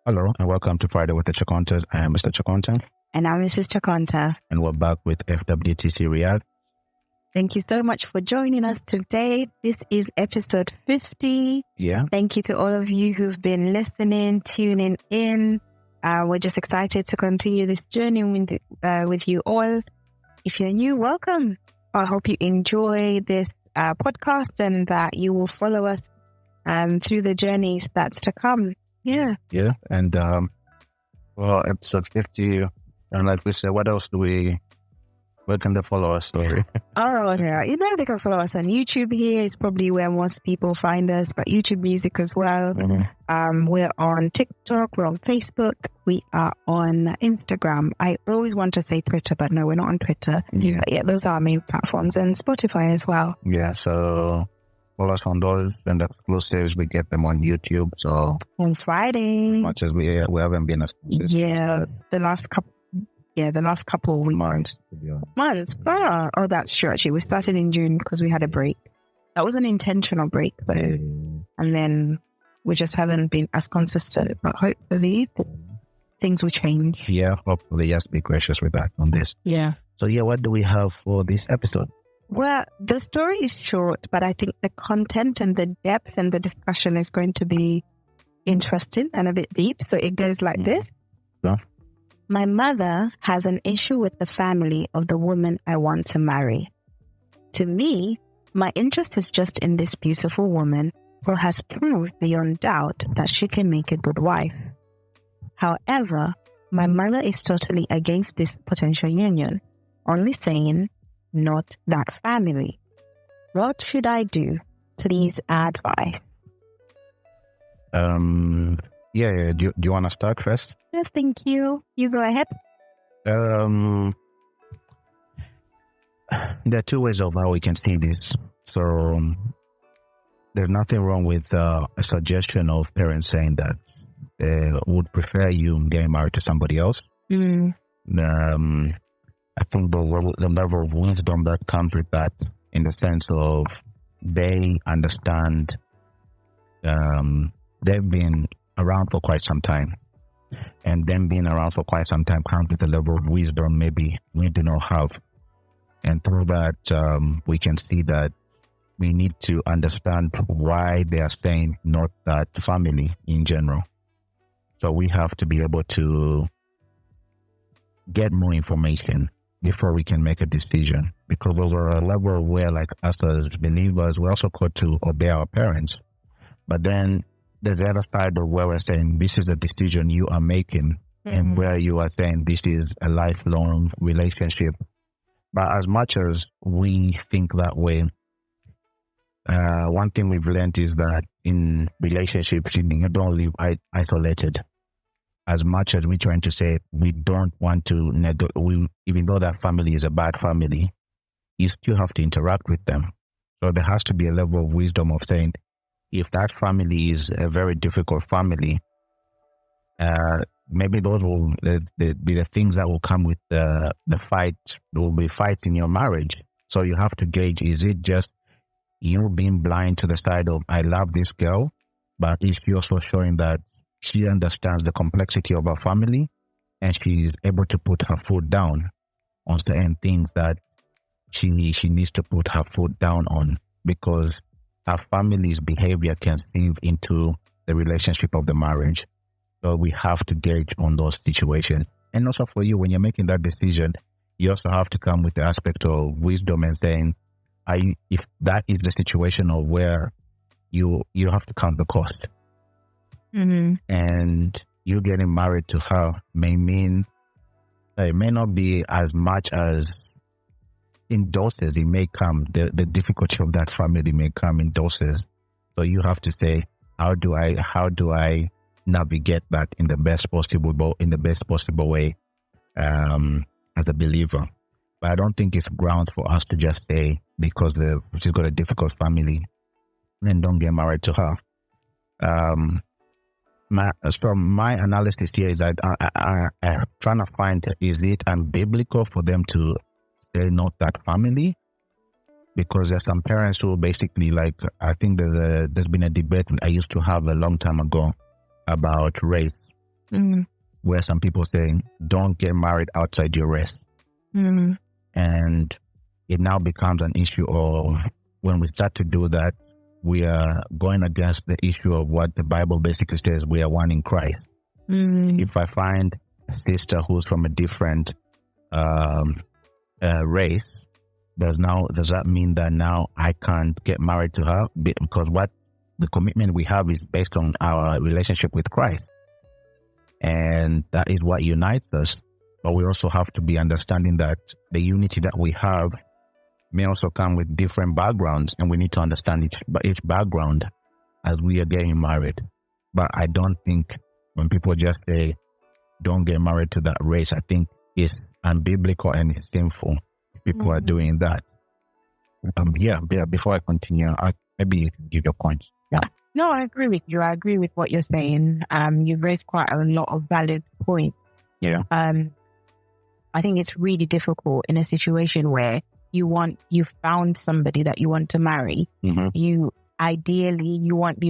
Hello and welcome to Friday with the Chakontas. I am Mr. Chakontas. And I'm Mrs. Chakontas. And we're back with FWTC Riyadh. Thank you so much for joining us today. This is episode 50. Yeah. Thank you to all of you who've been listening, tuning in. We're just excited to continue this journey with you all. If you're new, welcome. I hope you enjoy this podcast and that you will follow us through the journeys that's to come. Yeah. Yeah. And, episode 50. And like we said, what else where can they follow us? Sorry. Oh, yeah. They can follow us on YouTube here. It's probably where most people find us, but YouTube Music as well. Mm-hmm. We're on TikTok. We're on Facebook. We are on Instagram. I always want to say Twitter, but no, we're not on Twitter. Yeah. But yeah, those are our main platforms, and Spotify as well. Yeah, so follow us on those, and the exclusives, we get them on YouTube. So on Friday. Much as we haven't been as yeah, the last couple weeks. Months. Oh, that's true. Actually, we started in June because we had a break. That was an intentional break, though. And then we just haven't been as consistent. But hopefully, things will change. Yeah, hopefully. Yes, be gracious with that on this. Yeah. So, what do we have for this episode? Well, the story is short, but I think the content and the depth and the discussion is going to be interesting and a bit deep. So it goes like this. Yeah. My mother has an issue with the family of the woman I want to marry. To me, my interest is just in this beautiful woman who has proved beyond doubt that she can make a good wife. However, my mother is totally against this potential union, only saying, not that family. What should I do? Please advise. Yeah. Do you want to start first? No, thank you. You go ahead. There are two ways of how we can see this. So there's nothing wrong with a suggestion of parents saying that they would prefer you getting married to somebody else. I think the level of wisdom that comes with that, in the sense of they understand, they've been around for quite some time, and them being around for quite some time comes with a level of wisdom maybe we do not have. And through that, we can see that we need to understand why they are saying not that family in general. So we have to be able to get more information before we can make a decision, because there's a level where, like us as believers, we're also called to obey our parents. But then there's the other side of where we're saying this is the decision you are making, and where you are saying this is a lifelong relationship. But as much as we think that way, one thing we've learned is that in relationships, you don't live isolated. As much as we're trying to say we don't want to, even though that family is a bad family, you still have to interact with them. So there has to be a level of wisdom of saying, if that family is a very difficult family, maybe those will be the things that will come with the fight. There will be fight in your marriage. So you have to gauge, is it just you being blind to the side of, I love this girl, but is she also showing that she understands the complexity of her family and she is able to put her foot down on certain things that she needs to put her foot down on, because her family's behavior can sieve into the relationship of the marriage. So we have to gauge on those situations. And also for you, when you're making that decision, you also have to come with the aspect of wisdom and saying, if that is the situation of where you have to count the cost. And you getting married to her may mean it may not be as much as in doses. It may come, the difficulty of that family may come in doses. So you have to say, how do I navigate that in the best possible way as a believer? But I don't think it's grounds for us to just say, because she's got a difficult family, then don't get married to her. My analysis here is that I'm trying to find, is it unbiblical for them to say not that family? Because there's some parents who basically, like, I think there's been a debate I used to have a long time ago about race. where some people say, don't get married outside your race. And it now becomes an issue of when we start to do that, we are going against the issue of what the Bible basically says, we are one in Christ. If I find a sister who's from a different race, does that mean that now I can't get married to her? Because what the commitment we have is based on our relationship with Christ. And that is what unites us. But we also have to be understanding that the unity that we have may also come with different backgrounds, and we need to understand each background as we are getting married. But I don't think when people just say, don't get married to that race, I think it's unbiblical and it's sinful if people are doing that. Before I continue, maybe you can give your points. Yeah. No, I agree with you. I agree with what you're saying. You've raised quite a lot of valid points. Yeah. I think it's really difficult in a situation where you found somebody that you want to marry. You ideally want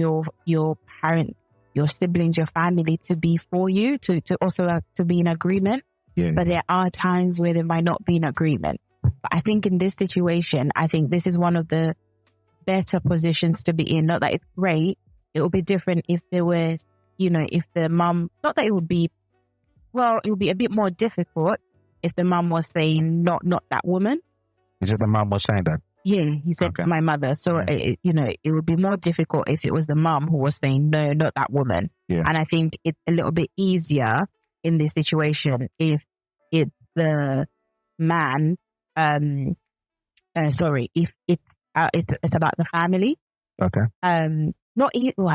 your parents, your siblings, your family to be for you, to also to be in agreement. Yeah. But there are times where there might not be in agreement. But I think in this situation, I think this is one of the better positions to be in. Not that it's great. It would be different if there was, if the mum, not that it would be, well, it would be a bit more difficult if the mum was saying, not that woman. Is it the mum was saying that? Yeah, he said my mother. So, it would be more difficult if it was the mum who was saying, no, not that woman. Yeah. And I think it's a little bit easier in this situation if it's the man, if it's about the family. Okay. I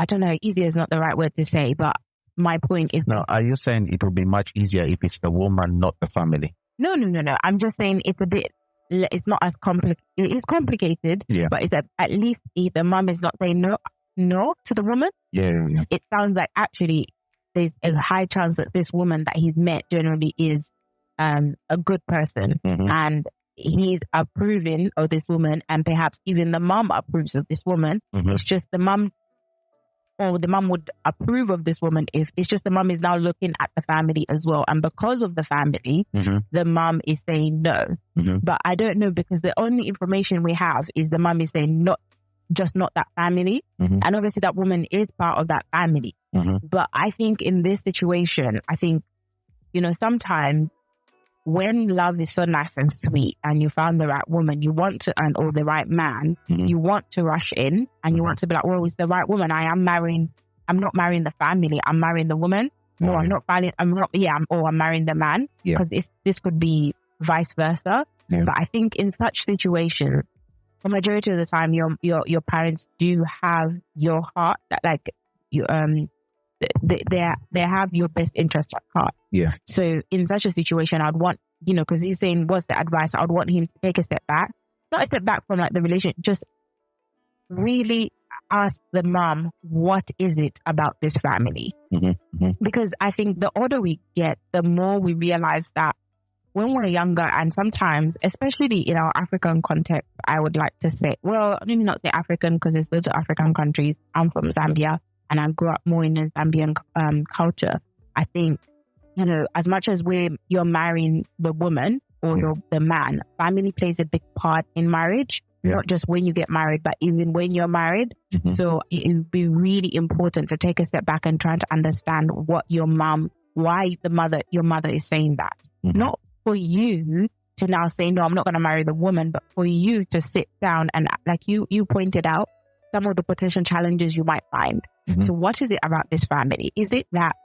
don't know, easier is not the right word to say, but my point is... No, are you saying it will be much easier if it's the woman, not the family? No. I'm just saying it's not as complicated. It is complicated, but it's at least if the mum is not saying no to the woman. Yeah. It sounds like actually there's a high chance that this woman that he's met generally is a good person, and he's approving of this woman, and perhaps even the mum approves of this woman. It's just the mum, or the mum would approve of this woman if it's just the mum is now looking at the family as well. And because of the family, the mum is saying no. But I don't know, because the only information we have is the mum is saying not that family. And obviously that woman is part of that family. But I think in this situation, sometimes when love is so nice and sweet and you found the right woman, you want to, or the right man, you want to rush in and you want to be like, well, it's the right woman. I'm not marrying the family. I'm marrying the woman. Or I'm marrying the man. Because this could be vice versa. But I think in such situations, the majority of the time, your parents do have your heart, like you, they have your best interest at heart. Yeah. So in such a situation, I'd want, because he's saying, what's the advice? I'd want him to take a step back, not a step back from like the relationship, just really ask the mom, what is it about this family? Because I think the older we get, the more we realize that when we're younger, and sometimes, especially in our African context, I would like to say, well, let me not say African because there's loads of African countries. I'm from Zambia and I grew up more in the Zambian culture. I think, as much as you're marrying the woman or the man, family plays a big part in marriage. Not just when you get married, but even when you're married. So it would be really important to take a step back and try to understand why your mother is saying that. Not for you to now say, no, I'm not going to marry the woman, but for you to sit down and, like you pointed out, some of the potential challenges you might find. So what is it about this family? Is it that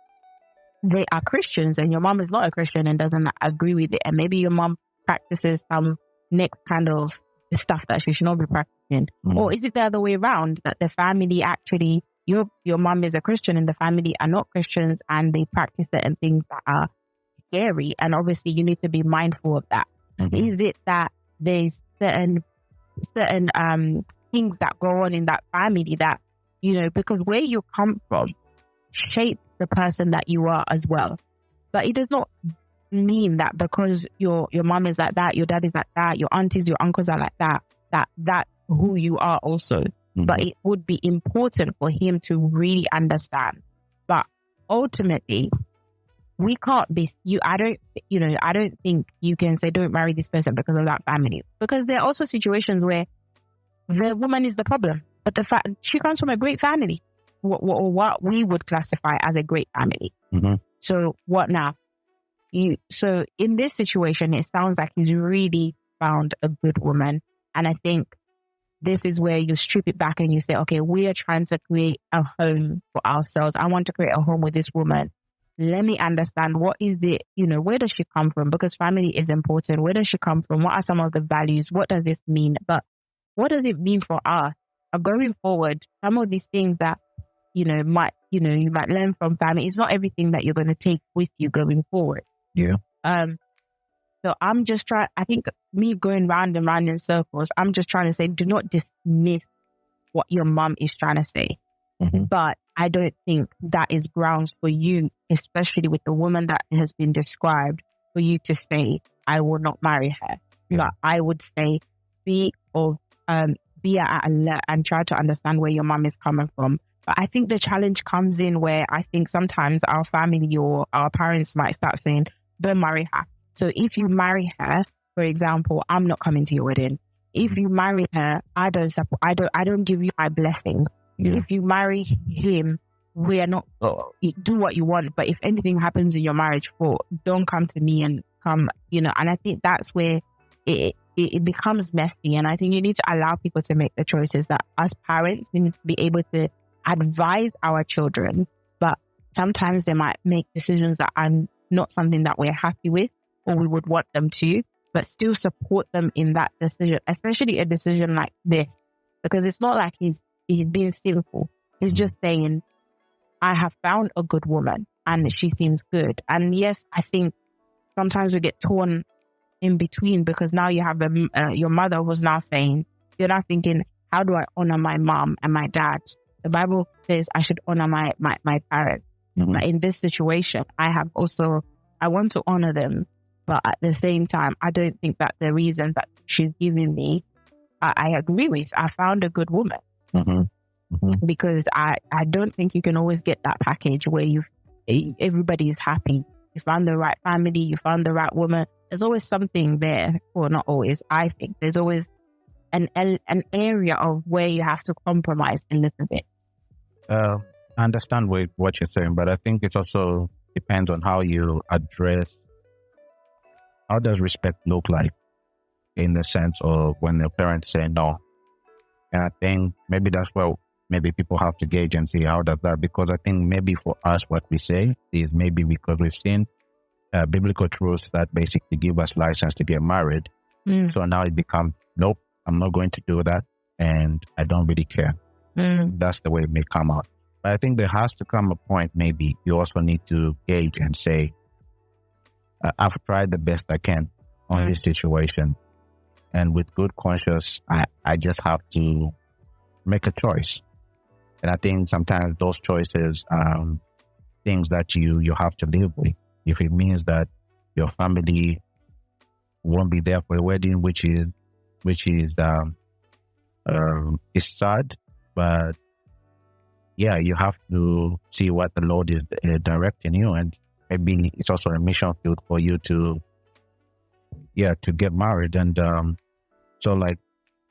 they are Christians and your mom is not a Christian and doesn't agree with it? And maybe your mom practices some next kind of stuff that she should not be practicing. Or is it the other way around, that the family actually, your mom is a Christian and the family are not Christians and they practice certain things that are scary, and obviously you need to be mindful of that. Is it that there's certain things that go on in that family that, because where you come from shapes the person that you are as well. But it does not mean that because your mom is like that, your dad is like that, your aunties, your uncles are like that, that's who you are also. But it would be important for him to really understand. But ultimately, we can't be, I don't think you can say don't marry this person because of that family. Because there are also situations where the woman is the problem, but the fact she comes from a great family, what we would classify as a great family. Mm-hmm. So what now? So in this situation, it sounds like he's really found a good woman. And I think this is where you strip it back and you say, okay, we are trying to create a home for ourselves. I want to create a home with this woman. Let me understand, what is it, where does she come from? Because family is important. Where does she come from? What are some of the values? What does this mean? But what does it mean for us? Going forward, some of these things that, you might learn from family, it's not everything that you're going to take with you going forward. Yeah. So I'm just trying, I think me going round and round in circles, I'm just trying to say, do not dismiss what your mom is trying to say. Mm-hmm. But I don't think that is grounds for you, especially with the woman that has been described, for you to say, I will not marry her. Yeah. But I would say, be at alert and try to understand where your mom is coming from. But I think the challenge comes in where I think sometimes our family or our parents might start saying, don't marry her. So if you marry her, for example, I'm not coming to your wedding. If you marry her, I don't give you my blessings. Yeah. If you marry him, we are not, do what you want. But if anything happens in your marriage, don't come to me and come, and I think that's where it becomes messy. And I think you need to allow people to make the choices that as parents, we need to be able to advise our children. But sometimes they might make decisions that are not something that we're happy with or we would want them to, but still support them in that decision, especially a decision like this. Because it's not like he's being sinful. He's just saying, I have found a good woman and she seems good. And yes, I think sometimes we get torn in between because now you have your mother was now saying, you're now thinking, how do I honor my mom and my dad? The Bible says I should honor my parents. Mm-hmm. But in this situation, I want to honor them. But at the same time, I don't think that the reasons that she's giving me, I agree with. I found a good woman. Mm-hmm. Mm-hmm. Because I don't think you can always get that package where everybody is happy. You found the right family, you found the right woman. There's always something there. Well, not always. I think there's always an area of where you have to compromise a little bit. I understand what you're saying, but I think it also depends on how you address, how does respect look like in the sense of when the parents say no. And I think maybe that's where maybe people have to gauge and see how does that, because I think maybe for us what we say is maybe because we've seen biblical truths that basically give us license to get married. So now it becomes, nope, I'm not going to do that and I don't really care. That's the way it may come out. But I think there has to come a point, maybe you also need to gauge and say, I've tried the best I can on this situation. And with good conscience, I just have to make a choice. And I think sometimes those choices are things that you have to live with. If it means that your family won't be there for a wedding, which is sad, but yeah, you have to see what the Lord is directing you, and maybe it's also a mission field for you to get married. And so like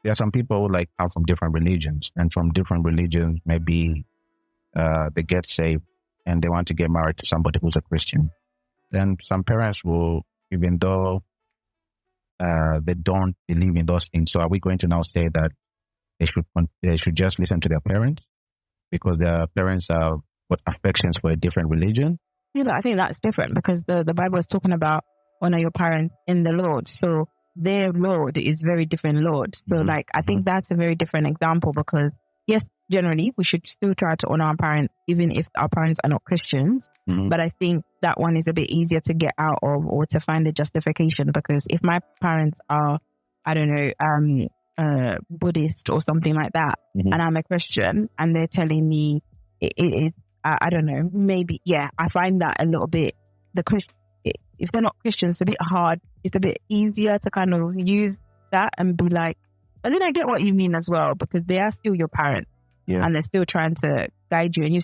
there are some people who like come from different religions, and from different religions maybe they get saved and they want to get married to somebody who's a Christian. Then some parents will, even though they don't believe in those things, so are we going to now say that they should just listen to their parents because their parents have affections for a different religion? I think that's different because the Bible is talking about honor your parents in the Lord. So their Lord is very different Lord. So I think that's a very different example because yes, generally we should still try to honor our parents even if our parents are not Christians. But I think that one is a bit easier to get out of or to find a justification, because if my parents are, I don't know, Buddhist or something like that, and I'm a Christian and they're telling me I don't know, maybe, I find that a little bit, if they're not Christians, it's a bit hard. It's a bit easier to kind of use that and be like, but then I get what you mean as well, because they are still your parents and they're still trying to guide you, and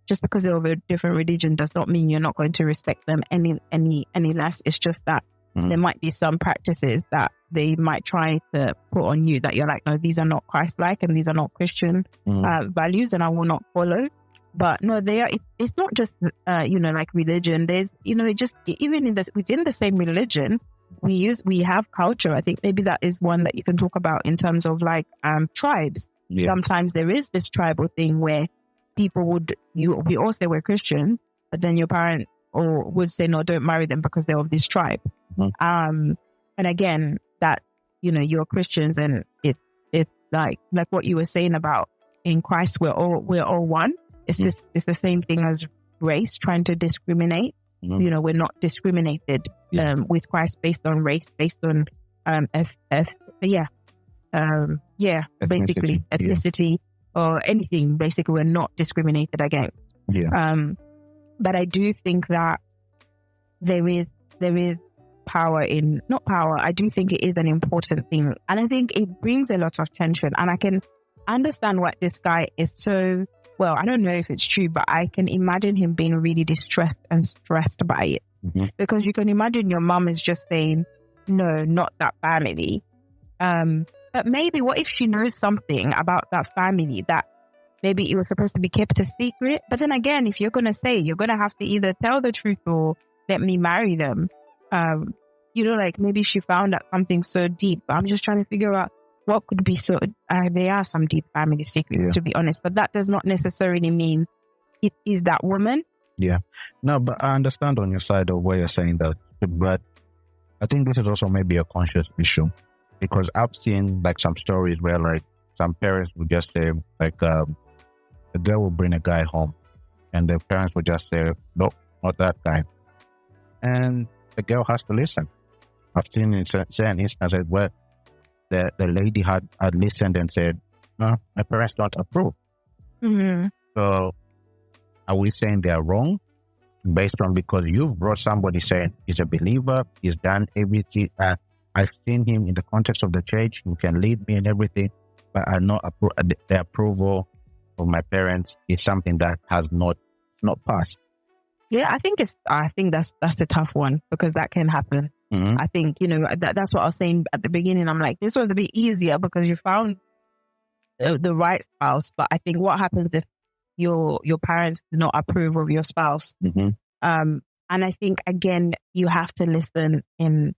just because they're of a different religion does not mean you're not going to respect them any less. It's just that there might be some practices that they might try to put on you that you're like, no, these are not Christ-like and these are not Christian values, and I will not follow. But no, they are. It's not just like religion. There's just even within the same religion, we have culture. I think maybe that is one that you can talk about in terms of like tribes. Yeah. Sometimes there is this tribal thing where people we all say we're Christian, but then your parent would say, no, don't marry them because they're of this tribe. And again, that you're Christians, and it's like what you were saying about in Christ, we're all one. It's the same thing as race, trying to discriminate. We're not discriminated with Christ based on race, based on basically ethnicity or anything. Basically, we're not discriminated against. But I do think that there is power in, not power, I do think it is an important thing, and I think it brings a lot of tension, and I can understand why this guy is so, well, I don't know if it's true, but I can imagine him being really distressed and stressed by it, because you can imagine your mom is just saying, no, not that family. But maybe what if she knows something about that family that maybe it was supposed to be kept a secret? But then again, if you're going to say, you're going to have to either tell the truth or let me marry them. Like maybe she found out something so deep. But I'm just trying to figure out what could be so. There are some deep family secrets, to be honest, but that does not necessarily mean it is that woman. Yeah. No, but I understand on your side of where you're saying that. But I think this is also maybe a conscious issue, because I've seen like some stories where like some parents would just say like the girl will bring a guy home, and the parents would just say, no, not that guy, and the girl has to listen. I've seen in certain instances where the lady had listened and said, no, my parents don't approve. So are we saying they're wrong based on because you've brought somebody saying he's a believer, he's done everything, I've seen him in the context of the church, he can lead me and everything, but I know the approval of my parents is something that has not passed. Yeah, I think that's a tough one, because that can happen. I think, that's what I was saying at the beginning. I'm like, this was a bit easier because you found the right spouse. But I think what happens if your parents do not approve of your spouse? And I think, again, you have to listen and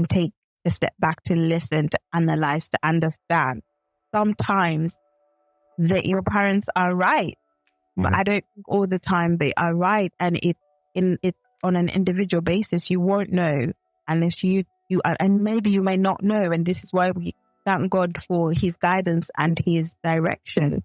take a step back to listen, to analyze, to understand. Sometimes that your parents are right, but I don't think all the time they are right. And it's on an individual basis. You won't know unless you and maybe you may not know. And this is why we thank God for his guidance and his direction.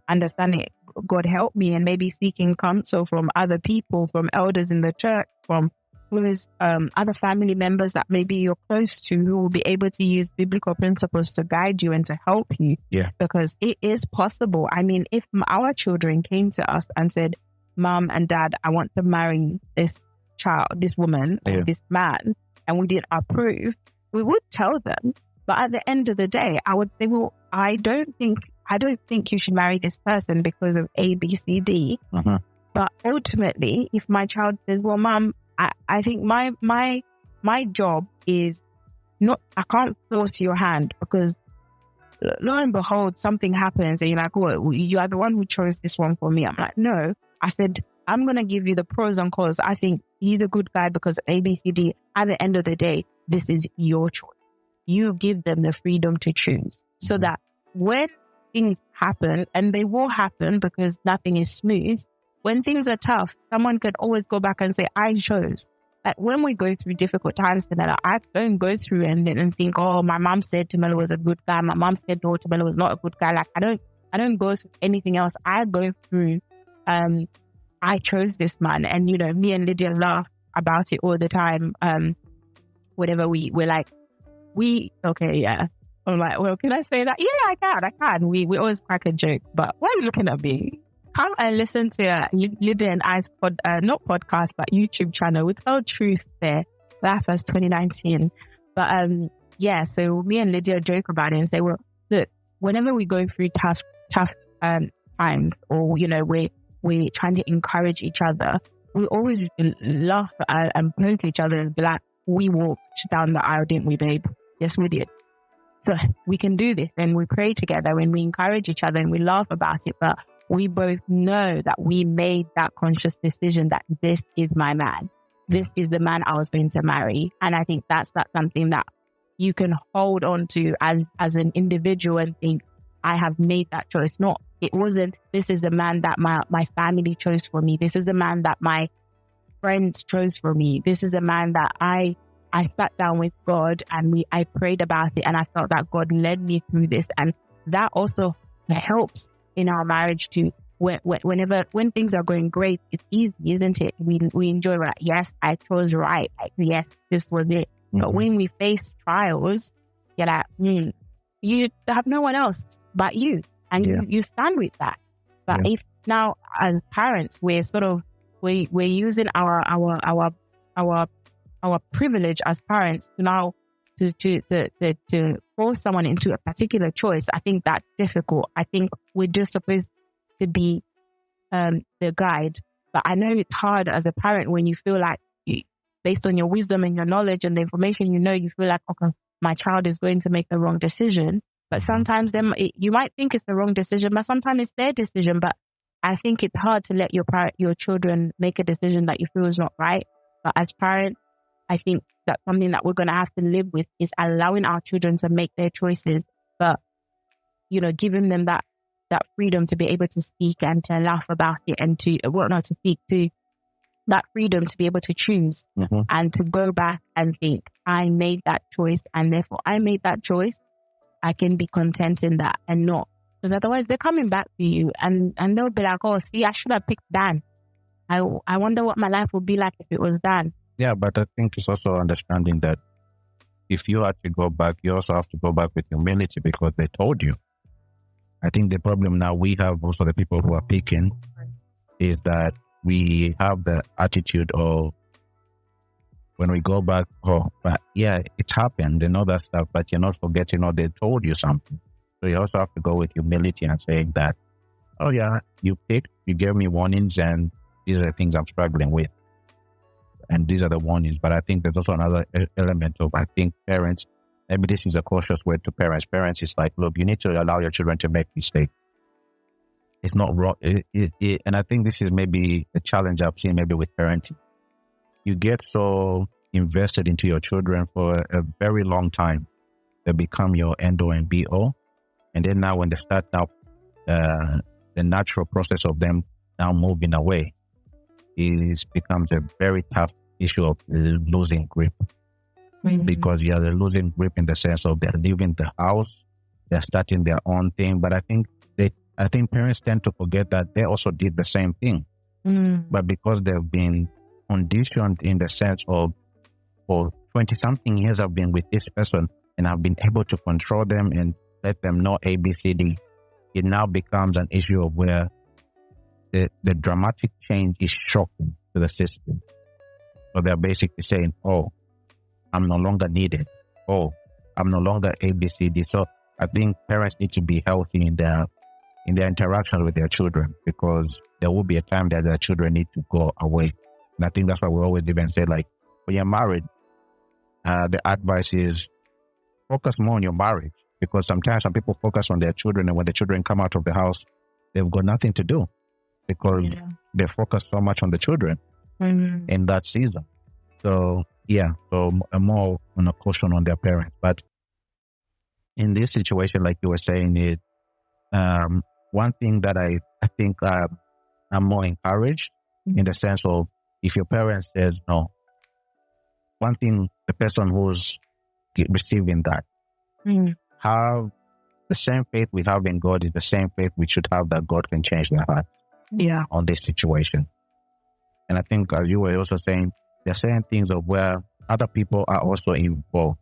Understanding, God help me, and maybe seeking counsel from other people, from elders in the church, from other family members that maybe you're close to, who will be able to use biblical principles to guide you and to help you. Because it is possible. I mean, if our children came to us and said, Mom and Dad, I want to marry this child, this woman, or this man, and we didn't approve, we would tell them. But at the end of the day, I would say, well, I don't think you should marry this person because of A, B, C, D. But ultimately, if my child says, well, Mom, I think my job is not, I can't force your hand, because lo and behold, something happens and you're like, oh, you are the one who chose this one for me. I'm like, no. I said, I'm going to give you the pros and cons. I think he's a good guy because A, B, C, D. At the end of the day, this is your choice. You give them the freedom to choose, so that when things happen, and they will happen because nothing is smooth, when things are tough, someone could always go back and say, I chose. That when we go through difficult times, I don't go through and think, oh, my mom said Tamela was a good guy. My mom said, no, Tamela was not a good guy. Like, I don't go through anything else. I go through, I chose this man. And, me and Lydia laugh about it all the time. Whenever we're like, okay, yeah. I'm like, well, can I say that? Yeah, I can. We always crack a joke, but why are you looking at me? Come and listen to Lydia and I's not podcast, but YouTube channel. We tell truth there. That was 2019. But so me and Lydia joke about it and say, well, look, whenever we go through tough times, or we're we're trying to encourage each other, we always laugh and poke each other and be like, we walked down the aisle, didn't we, babe? Yes, we did. So we can do this, and we pray together and we encourage each other and we laugh about it. But we both know that we made that conscious decision that this is my man. This is the man I was going to marry. And I think that's something that you can hold on to as an individual and think, I have made that choice. It wasn't, this is the man that my family chose for me. This is the man that my friends chose for me. This is a man that I sat down with God and I prayed about it, and I felt that God led me through this. And that also helps in our marriage too. When things are going great, it's easy, isn't it? We enjoy that. Yes, I chose right. Yes, this was it. Mm-hmm. But when we face trials, you're like, you have no one else but you, and you stand with that. But if now as parents, we're using our privilege as parents now to force someone into a particular choice, I think that's difficult. I think we're just supposed to be the guide. But I know it's hard as a parent when you feel like, based on your wisdom and your knowledge and the information you feel like, okay, my child is going to make the wrong decision. But sometimes you might think it's the wrong decision, but sometimes it's their decision. But I think it's hard to let your children make a decision that you feel is not right. But as parents, I think that's something that we're going to have to live with, is allowing our children to make their choices, but, giving them that freedom to be able to speak and to laugh about it, and to that freedom to be able to choose and to go back and think, I made that choice, and therefore I made that choice. I can be content in that and not, because otherwise they're coming back to you and they'll be like, oh, see, I should have picked Dan. I wonder what my life would be like if it was Dan. Yeah, but I think it's also understanding that if you have to go back, you also have to go back with humility because they told you. I think the problem now we have, also the people who are picking, is that we have the attitude of, when we go back, but it happened and all that stuff, but you're not forgetting, or they told you something. So you also have to go with humility and saying that, oh yeah, you picked, you gave me warnings, and these are the things I'm struggling with. And these are the warnings. But I think there's also another element of, I think parents, maybe this is a cautious word to parents. Parents is like, look, you need to allow your children to make mistakes. It's not wrong. And I think this is maybe a challenge I've seen maybe with parenting. You get so invested into your children for a very long time. They become your end-all and be-all. And then now when they start out, the natural process of them now moving away, it becomes a very tough issue of losing grip. Because they are losing grip in the sense of they're leaving the house, they're starting their own thing. But I think parents tend to forget that they also did the same thing. But because they've been conditioned in the sense of, for 20-something years I've been with this person and I've been able to control them and let them know A, B, C, D, it now becomes an issue of where the dramatic change is shocking to the system. So they're basically saying, oh, I'm no longer needed. Oh, I'm no longer A, B, C, D. So I think parents need to be healthy in their interaction with their children, because there will be a time that their children need to go away. And I think that's why we always even say, like, when you're married, the advice is focus more on your marriage, because sometimes some people focus on their children, and when the children come out of the house, they've got nothing to do because they focus so much on the children in that season. So, so more on a caution on their parents. But in this situation, like you were saying, it one thing that I think I'm more encouraged in the sense of, if your parents says no, one thing, the person who's receiving that, have the same faith we have in God is the same faith we should have that God can change their heart on this situation. And I think, as you were also saying, there are certain things of where other people are also involved.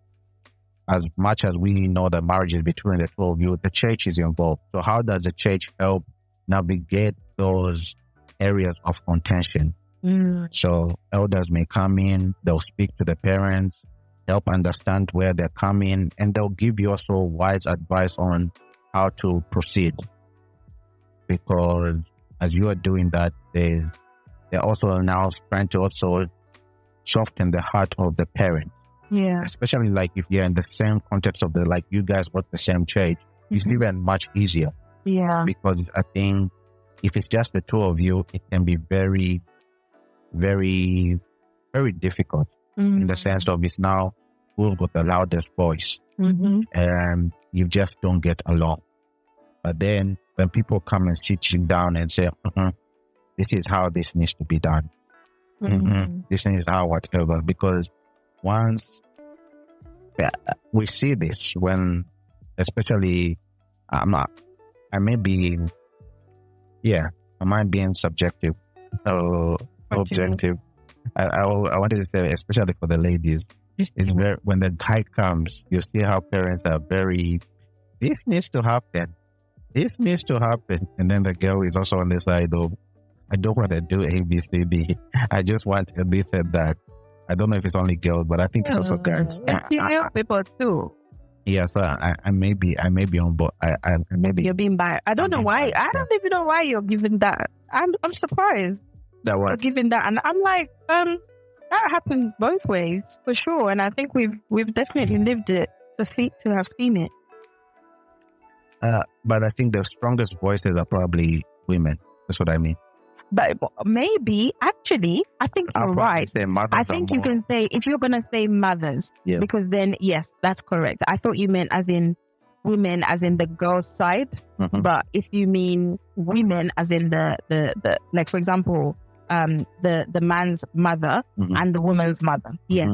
As much as we know that marriage is between the two of you, the church is involved. So how does the church help navigate those areas of contention? So elders may come in, they'll speak to the parents, help understand where they're coming, and they'll give you also wise advice on how to proceed. Because as you are doing that, they're also now trying to also soften the heart of the parent. Yeah. Especially like if you're in the same context of like you guys work the same church, it's even much easier. Yeah. Because I think if it's just the two of you, it can be very, very, very difficult in the sense of it's now who's got the loudest voice, and you just don't get along. But then when people come and sit you down and say, this is how this needs to be done, this is how whatever, because once we see this when, especially, I might be being subjective or objective. I wanted to say, especially for the ladies, it's very, when the time comes, you see how parents are very, this needs to happen. And then the girl is also on the side of, I don't want to do A, B, C, D. I just want this and that. I don't know if it's only girls, but I think it's also guys. It's female people too. Yeah, so I may be on board. I maybe You're being biased. I don't know why. I don't even know why you're giving that. I'm surprised that what you're giving that, and I'm like, that happens both ways for sure. And I think we've definitely lived it to have seen it. But I think the strongest voices are probably women. That's what I mean. But maybe, actually, I think you're right. I think you can say, if you're going to say mothers, because then, yes, that's correct. I thought you meant as in women, as in the girl's side. But if you mean women, as in the like, for example, the man's mother and the woman's mother, yes,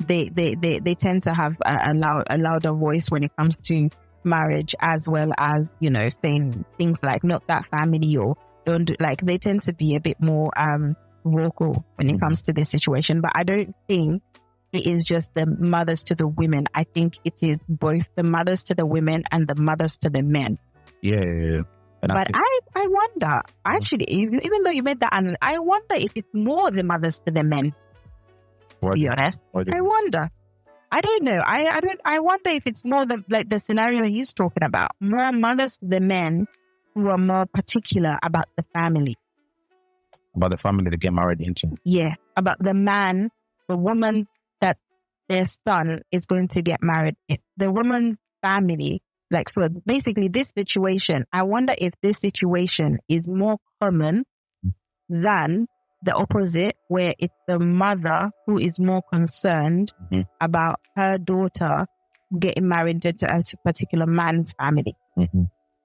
they tend to have a louder voice when it comes to marriage, as well as, saying things like not that family or don't do, like they tend to be a bit more vocal when it comes to this situation. But I don't think it is just the mothers to the women. I think it is both the mothers to the women and the mothers to the men. Yeah. But I wonder, actually, even though you made that, and I wonder if it's more the mothers to the men. To be honest, I wonder. I don't know. I wonder if it's more the scenario he's talking about. More mothers to the men who are more particular about the family. About the family they get married into. Yeah. About the man, the woman that their son is going to get married in. The woman's family. Like, so basically this situation, I wonder if this situation is more common than the opposite, where it's the mother who is more concerned about her daughter getting married to a particular man's family.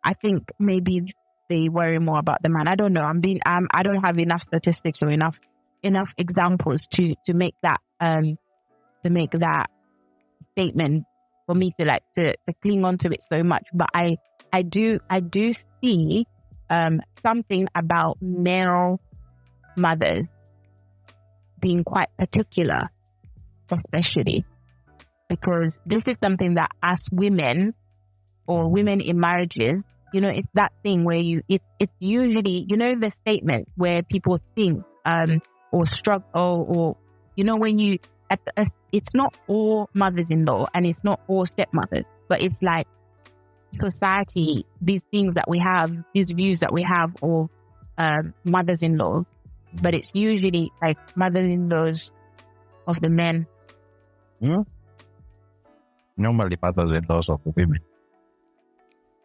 I think maybe they worry more about the man. I don't know. I don't have enough statistics or enough examples to make that statement for me to cling on to it so much. But I do see something about male mothers being quite particular, especially because this is something that us women or women in marriages, it's that thing where it's usually, the statement where people think or struggle or, when you, it's not all mothers-in-law and it's not all stepmothers, but it's like society, these things that we have, these views that we have of mothers-in-laws, but it's usually like mothers-in-laws of the men. Normally mothers-in-laws of the women.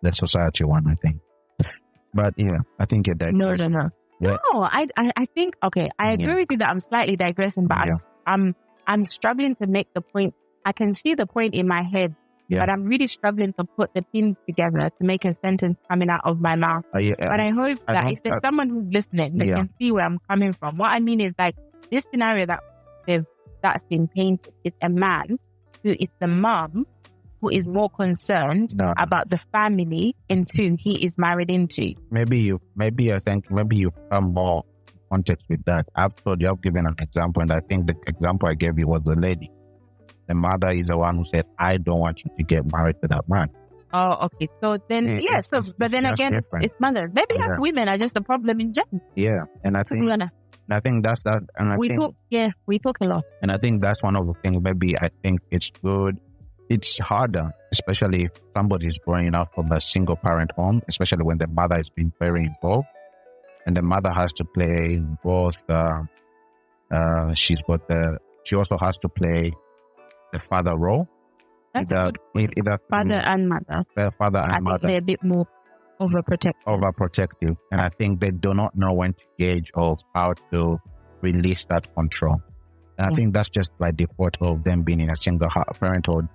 The society one, I think. But yeah, I think you're digressing. No. Yeah. No, I think, okay, I agree with you that I'm slightly digressing, but I'm struggling to make the point. I can see the point in my head, but I'm really struggling to put the pins together to make a sentence coming out of my mouth. But I hope that if there's someone who's listening, they can see where I'm coming from. What I mean is, like, this scenario that's been painted is a man who is the mom who is more concerned about the family into he is married into. Maybe you come more context with that. I've given an example, and I think the example I gave you was the lady. The mother is the one who said, I don't want you to get married to that man. Oh, okay. So then, but then again, different. It's mothers. Maybe as women are just a problem in general. Yeah, and I think that's that. And we talk a lot. And I think that's one of the things. Maybe I think it's good. It's harder, especially if somebody is growing up from a single parent home, especially when the mother is being very involved. and the mother has to play both. She also has to play the father role. That's Either father and mother. Father and I mother. think they're a bit more Overprotective. And I think they do not know when to gauge or how to release that control. And I think that's just by default of them being in a single parenthood.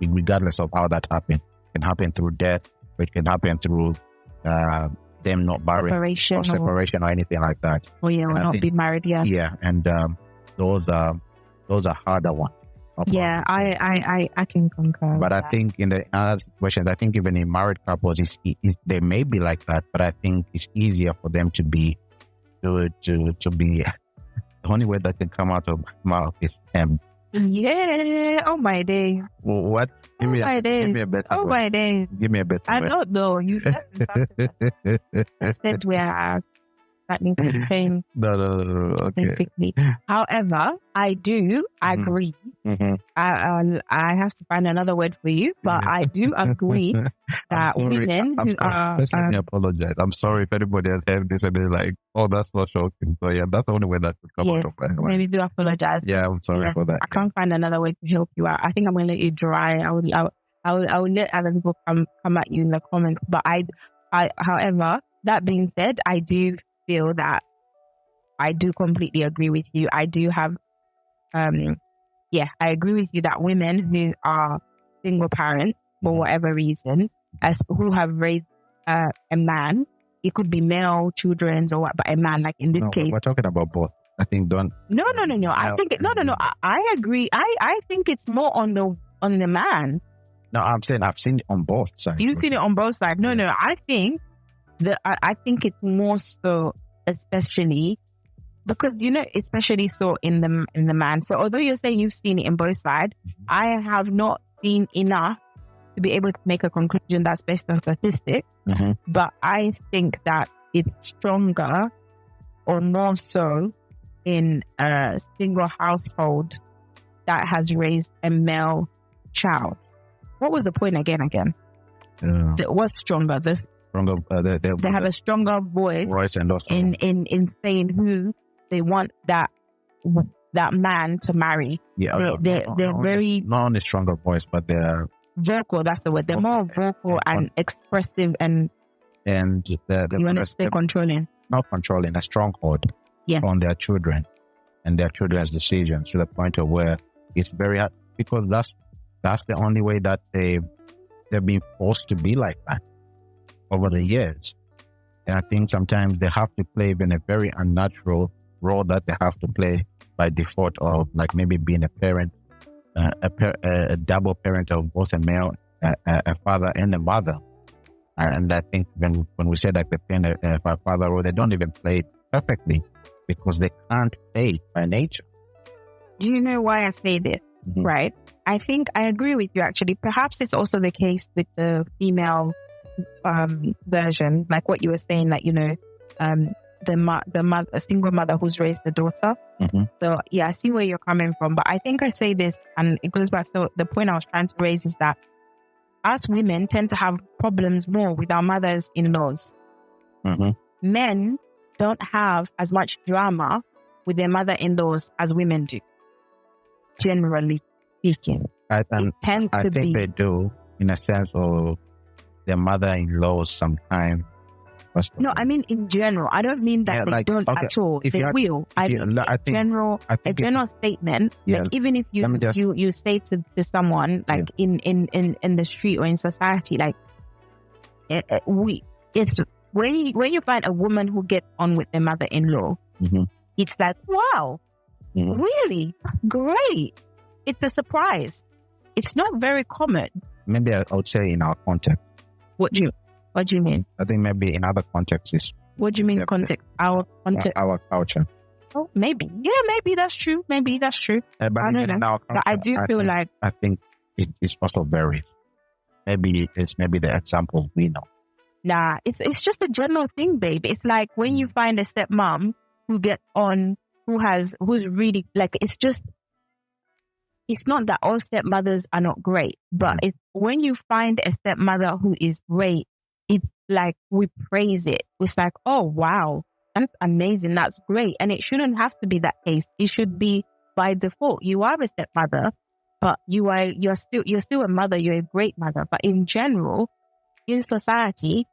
Regardless of how that happens, it can happen through death, or it can happen through them not marrying, separation or anything like that. Or not be married. Yeah, and those are harder ones. Yeah, I can concur. But I think in the other situations, I think even in married couples, they may be like that. But I think it's easier for them to be. The only way that can come out of my mouth is Yeah. Oh my day. What? Give me a better. Oh my day. Give me a better. I don't know. You said we are starting to pain. No. Okay. However, I do agree. Mm-hmm. I have to find another word for you, but I do agree that women who are. Let me apologize. I'm sorry if anybody has heard this and they're like, "Oh, that's not shocking." So yeah, that's the only way that could come out of my mind. Maybe do apologize. Yeah, I'm sorry for that. I can't find another way to help you out. I think I'm going to let you dry. I will let other people come at you in the comments. But I however, that being said, I do feel that I do completely agree with you. I do have, I agree with you that women who are single parents for whatever reason, who have raised a man, it could be male children or what, but a man, like in this case. We're talking about both. I think don't. No. I think I agree. I think it's more on the man. No, I'm saying I've seen it on both sides. You've seen it on both sides. No. I think I think it's more so, especially because especially so in the man. So although you're saying you've seen it in both sides, I have not seen enough to be able to make a conclusion that's based on statistics. Mm-hmm. But I think that it's stronger or more so in a single household that has raised a male child. What was the point again? What's stronger? They have a stronger voice and also in saying who they want that man to marry. Yeah, they're very not only stronger voice, but they're vocal. That's the word. They're more vocal and expressive, and you want to say controlling, not controlling, a stronghold on their children and their children's decisions, to the point of where it's very hard, because that's the only way that they've been forced to be like that over the years. And I think sometimes they have to play even a very unnatural role that they have to play by default of, like, maybe being a parent, a double parent of both a male, a father and a mother. And I think when we say that they play a father role, they don't even play it perfectly because they can't play it by nature. Do you know why I say this? Mm-hmm. Right? I think I agree with you, actually. Perhaps it's also the case with the female version, like what you were saying, like, the mother, a single mother who's raised the daughter. Mm-hmm. So yeah, I see where you're coming from, but I think I say this, and it goes back to the point I was trying to raise, is that us women tend to have problems more with our mothers-in-laws. Mm-hmm. Men don't have as much drama with their mother-in-laws as women do, generally speaking. I think they do, in a sense of their mother-in-laws sometimes. No, I mean in general. I don't mean that they don't at all. They will. I think a general statement. Yeah, like, even if you say to someone, like, in the street or in society, like, it's when you find a woman who gets on with their mother-in-law, mm-hmm. it's like, wow, mm-hmm. really, that's great. It's a surprise. It's not very common. Maybe I would say in our context. What do you mean? I think maybe in other contexts. What do you mean context? Our context? Our culture. Oh, maybe. Yeah, maybe that's true. But I don't know. But I do feel like... I think it's also varies. Maybe it's the example we know. Nah, it's just a general thing, babe. It's like when you find a stepmom who gets on, who's really, like, it's not that all stepmothers are not great, but it's when you find a stepmother who is great, it's like we praise it. It's like, oh, wow, That's amazing. That's great. And it shouldn't have to be that case. It should be by default. You are a stepmother, but you're still a mother. You're a great mother. But in general, in society,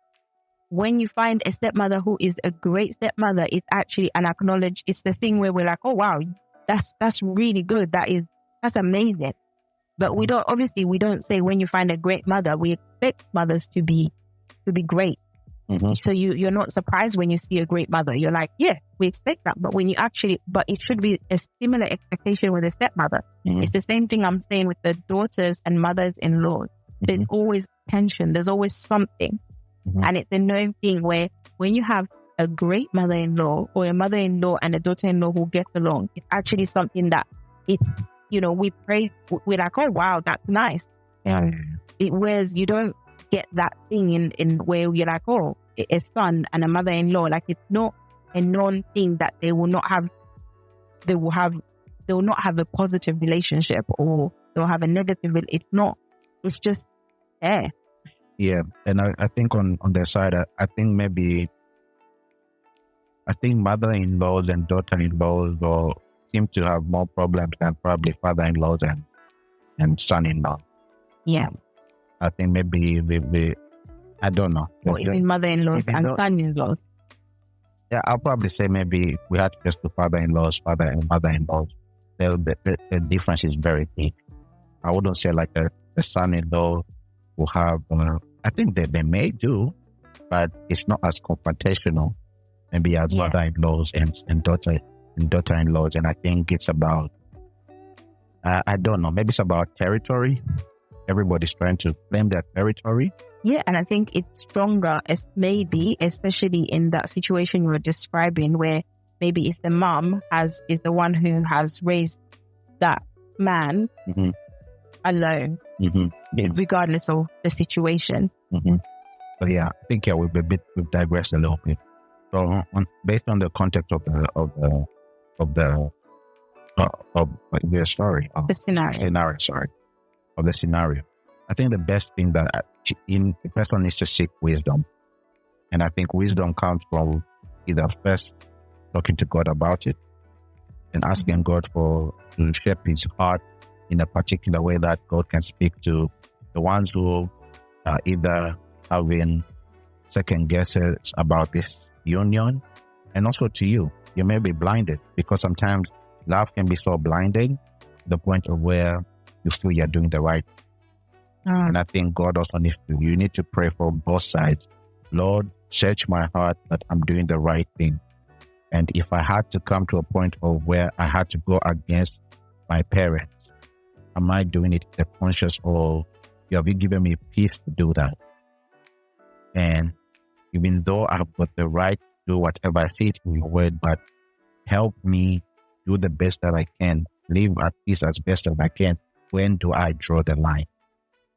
when you find a stepmother who is a great stepmother, it's actually an acknowledge. It's the thing where we're like, oh wow, that's really good. That's amazing. But we don't say when you find a great mother, we expect mothers to be great. Mm-hmm. So you're not surprised when you see a great mother. You're like, yeah, we expect that. But but it should be a similar expectation with a stepmother. Mm-hmm. It's the same thing I'm saying with the daughters and mothers-in-law. Mm-hmm. There's always tension. There's always something. Mm-hmm. And it's a known thing where when you have a great mother-in-law or a mother-in-law and a daughter-in-law who get along, it's actually something that we pray, we're like, oh wow, that's nice. Whereas you don't get that thing in where you're like, oh, a son and a mother-in-law, like it's not a known thing that they will not have a positive relationship or they'll have a negative. It's just there. Yeah. And I think on their side, I think mother-in-laws and daughter-in-laws seem to have more problems than probably father-in-laws and son-in-law. Yeah. I think maybe I don't know. Or even mother-in-laws and son-in-laws. Yeah, I'll probably say maybe we had to just do father-in-laws, father and mother-in-laws. The difference is very big. I wouldn't say like a son-in-law will have, I think that they may do, but it's not as confrontational maybe as mother-in-laws and daughter-in-laws. And I think it's about, I don't know, maybe it's about territory. Everybody's trying to claim their territory. Yeah, and I think it's stronger, especially in that situation you're describing, where maybe if the mom is the one who has raised that man alone, regardless of the situation. Mm-hmm. But yeah, I think we've digressed a little bit. So based on the context of the story, of the scenario, I think the best thing that the person needs to seek wisdom. And I think wisdom comes from either first talking to God about it and asking God to shape his heart in a particular way that God can speak to the ones who are either having second guesses about this union, and also to you. You may be blinded because sometimes love can be so blinding to the point of where you feel you're doing the right. And I think God also you need to pray for both sides. Lord, search my heart that I'm doing the right thing. And if I had to come to a point of where I had to go against my parents, am I doing it in a conscious, or have you given me peace to do that? And even though I've got the right to do whatever I see it in your word, but help me do the best that I can, live at peace as best as I can. When do I draw the line?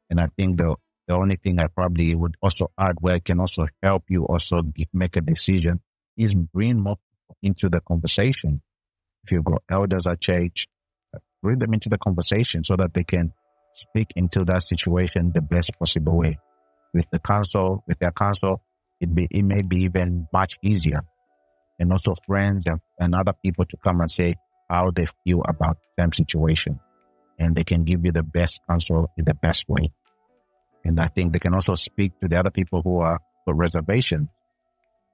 And I think the only thing I probably would also add, where it can also help you also make a decision, is bring more people into the conversation. If you've got elders at church, bring them into the conversation so that they can speak into that situation the best possible way. With their counsel, it may be even much easier. And also friends and other people to come and say how they feel about the same situation. And they can give you the best counsel in the best way. And I think they can also speak to the other people who are for reservations.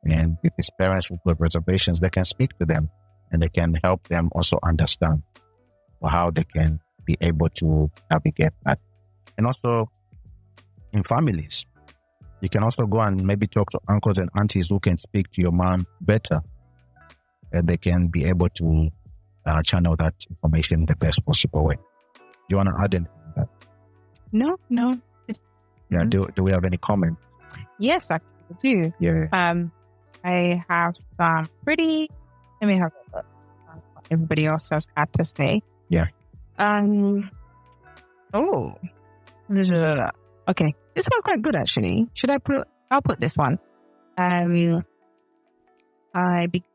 And if it's parents who put reservations, they can speak to them and they can help them also understand how they can be able to navigate that. And also in families, you can also go and maybe talk to uncles and aunties who can speak to your mom better. And they can be able to channel that information in the best possible way. Do you want to add anything to that? No. Yeah. Do we have any comment? Yes, I do. Yeah. I have some pretty. Let me have a look. What everybody else has had to say. Yeah. Oh. Okay. This one's quite good actually. I'll put this one.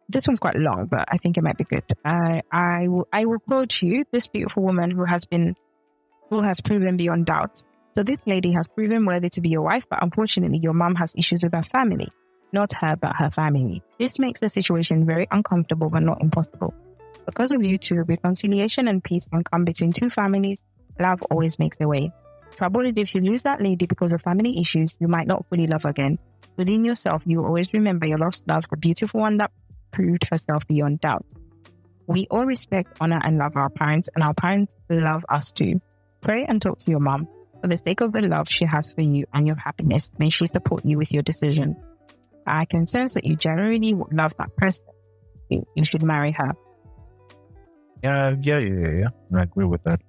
This one's quite long, but I think it might be good. I will quote you, this beautiful woman who has proven beyond doubt. So this lady has proven worthy to be your wife, but unfortunately your mom has issues with her family. not her, but her family. This makes the situation very uncomfortable but not impossible. Because of you two, reconciliation and peace can come between two families. Love always makes a way. Trouble is if you lose that lady because of family issues, you might not fully love again. Within yourself, you will always remember your lost love, the beautiful one that proved herself beyond doubt. We all respect, honor, and love our parents, and our parents love us too. Pray and talk to your mom. For the sake of the love she has for you and your happiness, may she support you with your decision. I can sense that you generally love that person. You should marry her. Yeah. I agree with that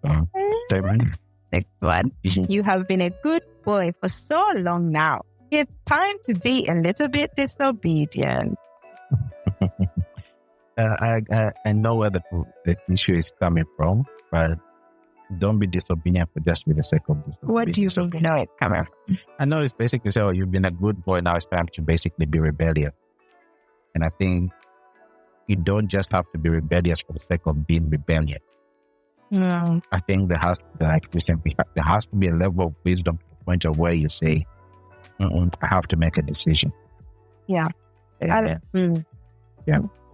statement. Next one. You have been a good boy for so long now. It's time to be a little bit disobedient. I know where the issue is coming from, but don't be disobedient for just for the sake of disobedience. What do you know it's coming from? I know it's basically saying, you've been a good boy, now it's time to basically be rebellious. And I think you don't just have to be rebellious for the sake of being rebellious. No. I think there has to be a level of wisdom to the point of where you say, I have to make a decision. Yeah. Yeah.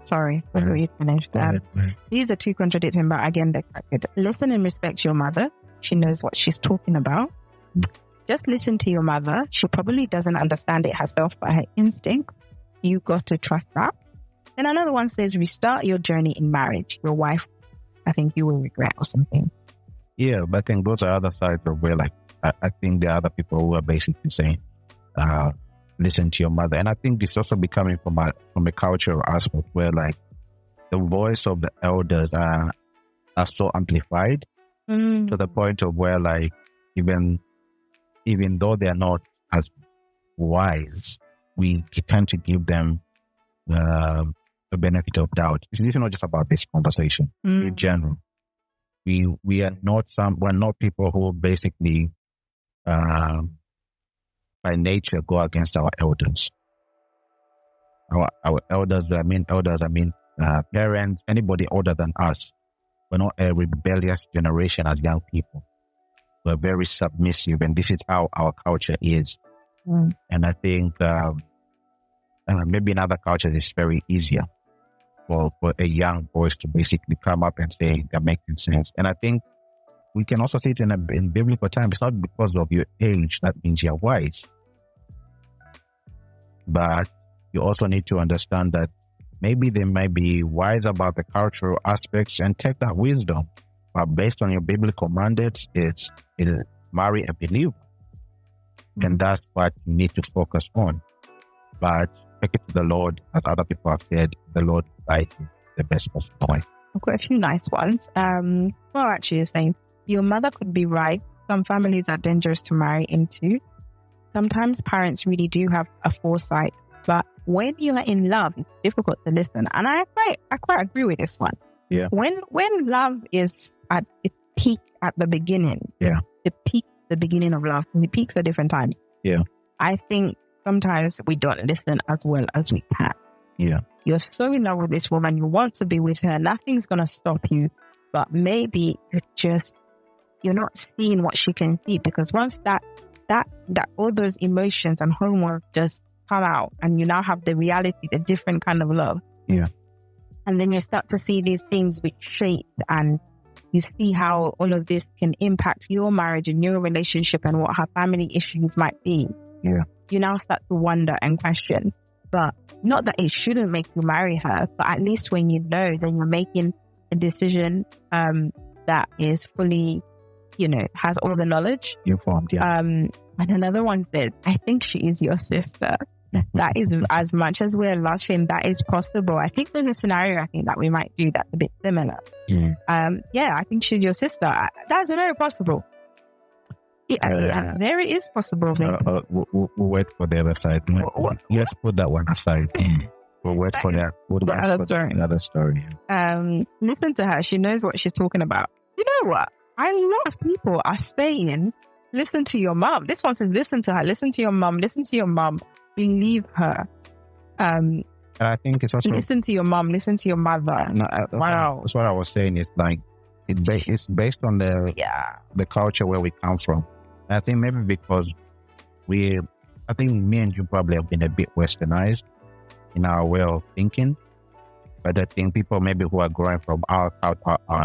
Sorry, I thought you finished that. These are two contradicting, but again, they're quite good. Listen and respect your mother. She knows what she's talking about. Just listen to your mother. She probably doesn't understand it herself, but her instincts, you got to trust that. Then another one says, restart your journey in marriage. Your wife, I think you will regret or something. Yeah, but I think those are other sides of where, like, I think there are other people who are basically saying, listen to your mother. And I think it's also becoming from a cultural aspect where, like, the voice of the elders are so amplified to the point of where, like, even though they're not as wise, we tend to give them the benefit of doubt. It's not just about this conversation in general. We're not people who basically by nature go against our elders. Our elders, I mean parents, anybody older than us. We're not a rebellious generation as young people. We're very submissive, and this is how our culture is. And I think maybe in other cultures it's very easier for a young voice to basically come up and say that makes sense. And I think we can also see it in biblical times. It's not because of your age that means you're wise. But you also need to understand that maybe they might be wise about the cultural aspects and take that wisdom. But based on your biblical mandates, it's marry a believer. And that's what you need to focus on. But take it to the Lord, as other people have said, the Lord guides you the best possible way. I've got a few nice ones. Actually, you're saying your mother could be right. Some families are dangerous to marry into. Sometimes parents really do have a foresight, but when you are in love, it's difficult to listen. And I quite agree with this one. Yeah. When love is at its peak at the beginning, it peaks the beginning of love, because it peaks at different times. Yeah. I think sometimes we don't listen as well as we can. Yeah. You're so in love with this woman, you want to be with her, nothing's gonna stop you, but maybe you're not seeing what she can see, because once that all those emotions and hormones just come out, and you now have the reality, the different kind of love. Yeah. And then you start to see these things with shape, and you see how all of this can impact your marriage and your relationship and what her family issues might be. Yeah. You now start to wonder and question. But not that it shouldn't make you marry her, but at least when you know, then you're making a decision that is fully, has all the knowledge. Informed, yeah. And another one said, I think she is your sister. That is, as much as we're laughing, that is possible. I think there's a scenario that we might do that's a bit similar. I think she's your sister. That's very possible. There it is possible. We'll wait for the other side. Let's put that one aside. We'll wait for that. Another story. Listen to her. She knows what she's talking about. You know what? A lot of people are saying, listen to your mom. This one says, listen to her. Listen to your mom. Listen to your mom. Believe her. And I think it's also... Listen to your mom. Listen to your mother. Wow. That's what I was saying. It's like, it's based on the culture where we come from. And I think maybe because we I think me and you probably have been a bit westernized in our way of thinking. But I think people maybe who are growing from our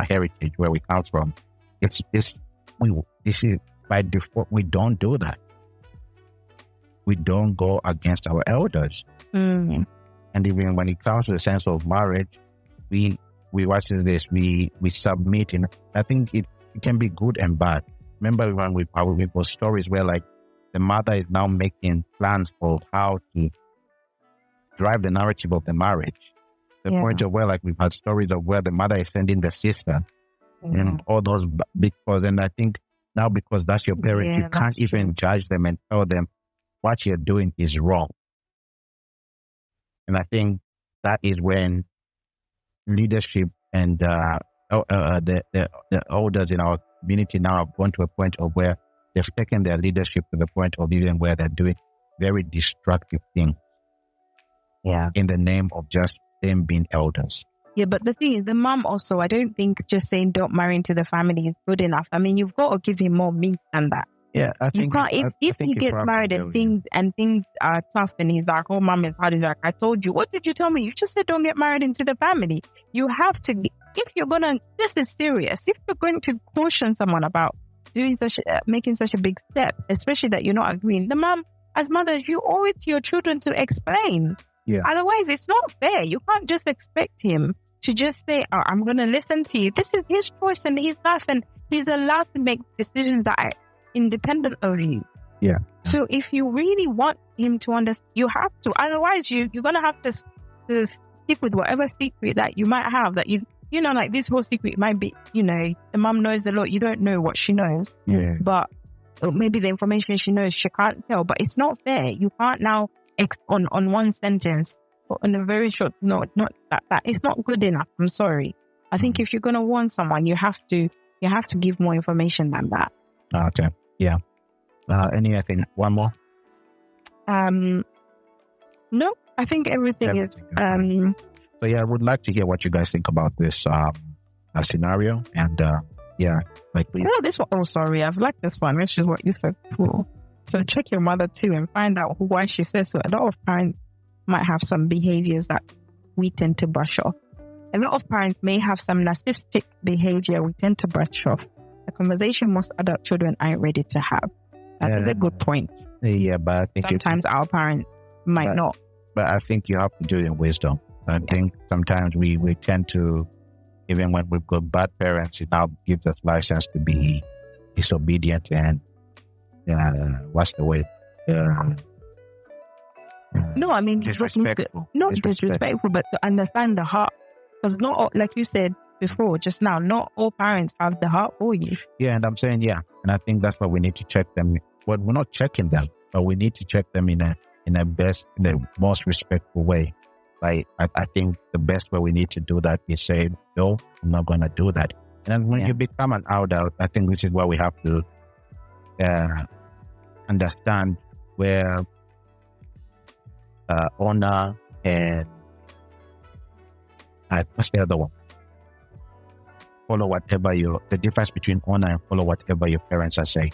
heritage, where we come from, this is by default, we don't do that. We don't go against our elders. Mm. And even when it comes to the sense of marriage, we watch this, we submit. And I think it can be good and bad. Remember when we got stories where like the mother is now making plans for how to drive the narrative of the marriage. The point of where like we've had stories of where the mother is sending the sister and all those because then I think now because that's your parent, you can't even judge them and tell them what you're doing is wrong. And I think that is when leadership and the elders in our community now have gone to a point of where they've taken their leadership to the point of even where they're doing very destructive things. Yeah. In the name of just them being elders. Yeah, but the thing is, the mom also, I don't think just saying don't marry into the family is good enough. I mean, you've got to give him more meat than that. Yeah, I think you can't, if he gets married and things are tough and he's like, oh, mom is hard, like I told you, what did you tell me? You just said don't get married into the family. You have to, if you're gonna, this is serious. If you're going to caution someone about making such a big step, especially that you're not agreeing, the mom, as mothers, you owe it to your children to explain. Yeah. Otherwise, it's not fair. You can't just expect him to just say, oh, I'm going to listen to you. This is his choice and his life, and he's allowed to make decisions that are independent of you. Yeah. So if you really want him to understand, you have to. Otherwise, you're going to have to stick with whatever secret that you might have, that you know, like this whole secret might be, you know, the mom knows a lot. You don't know what she knows. Yeah. But maybe the information she knows, she can't tell. But it's not fair. You can't now on one sentence or on a very short note, not that it's not good enough. I'm sorry. I think if you're gonna warn someone, you have to give more information than that. Okay. Yeah. Anything? One more? No, I think everything is. So yeah, I would like to hear what you guys think about this scenario, and yeah, like this one. Oh, sorry, I've liked this one, which is what you said before. So check your mother too and find out why she says so. A lot of parents might have some behaviors that we tend to brush off. A lot of parents may have some narcissistic behavior we tend to brush off. A conversation most adult children aren't ready to have. That is a good point. Yeah, but I think sometimes our parents might not. But I think you have to do it in wisdom. I think sometimes we tend to, even when we've got bad parents, it now gives us license to be disobedient and what's the word? No, I mean disrespectful. Not disrespectful, but to understand the heart. Because not all, like you said before, just now, not all parents have the heart for you. Yeah, and I'm saying and I think that's why we need to check them. Well, we're not checking them, but we need to check them in the most respectful way. Like I think the best way we need to do that is say, no, I'm not going to do that. And then when you become an adult, I think this is why we have to understand where honor and what's the other one? Follow whatever the difference between honor and follow whatever your parents are saying.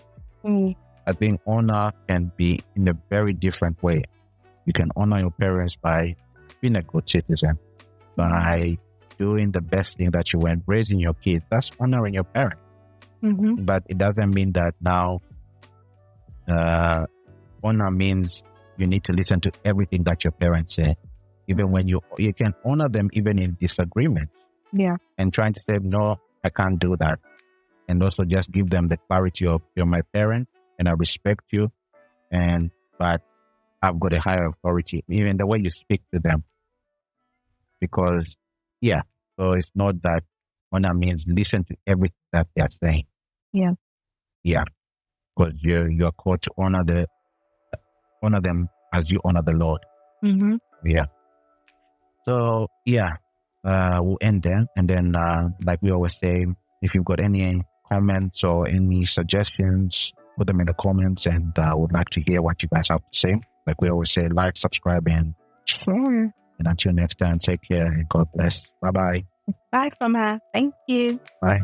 I think honor can be in a very different way. You can honor your parents by being a good citizen, by doing the best thing that you were, raising your kids. That's honoring your parents. Mm-hmm. But it doesn't mean that now honor means you need to listen to everything that your parents say. Even when you can honor them even in disagreement. Yeah. And trying to say, no, I can't do that. And also just give them the clarity of, you're my parent and I respect you. But I've got a higher authority, even the way you speak to them. Because, so it's not that honor means listen to everything that they're saying. Yeah. Yeah. Because you're called to honor them as you honor the Lord. Mm-hmm. Yeah. So, we'll end there. And then, like we always say, if you've got any comments or any suggestions, put them in the comments, and I would like to hear what you guys have to say. Like we always say, like, subscribe, and share. And until next time, take care and God bless. Bye-bye. Bye from her. Thank you. Bye.